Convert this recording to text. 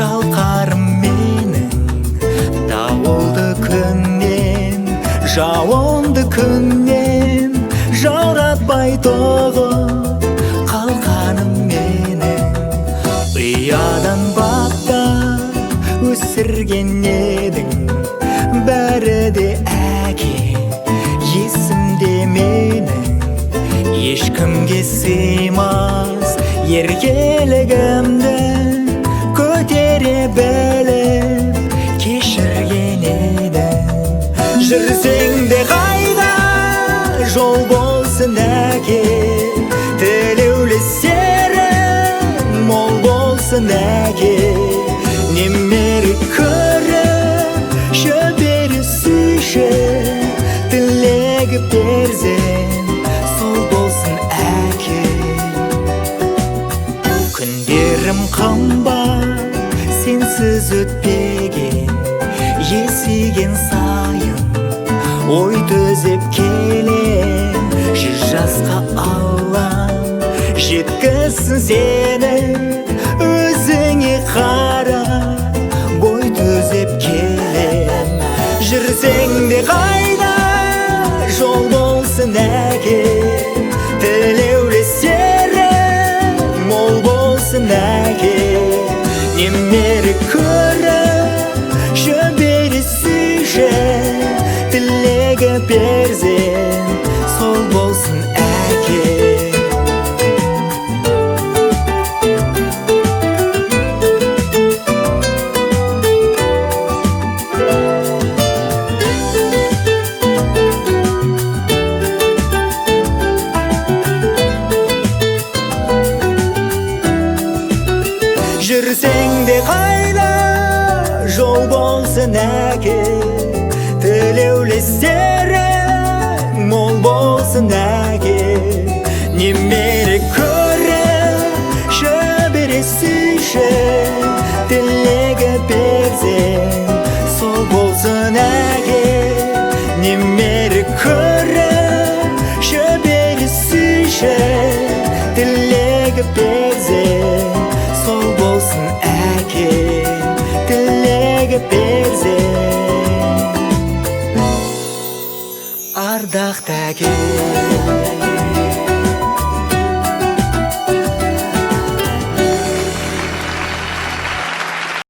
шалқарым менің дауылды күннен, жауынды күннен жауратпай тоғып қалғаным менің. Ұядан баптап өсірген едің, бәрі де әке есімде менің. Ешкімге сыймас еркелігімді көтере біліп кешірген едің. Жүрсең де қайда жол болсын әке, тілеулі серім мол болсын әке. Немере көріп шөбере сүйші, тілегі перзент сол болсын әке. Күндерім қымбат сенсіз өтпеген, есейген сайын ой төзеп келем. 100 жасқа Аллам жеткізсін сені, өзіңе қарап бой төзеп келем. Жүрсең де қайда жол болсын әке, тілеулі серім мол болсын әке. Немере көріп шөбере сүйші, тілегі перзент сол болсын әке. Жүрсең де қайда жол болсын әке, тілеулі серім мол болсын әке. Немере көріп шөбере сүйші, тілегі перзент сол болсын әке. Немере көріп шөбере сүйші, тілегі перзент сол болсын әке, тілегі перзент ардақты әке.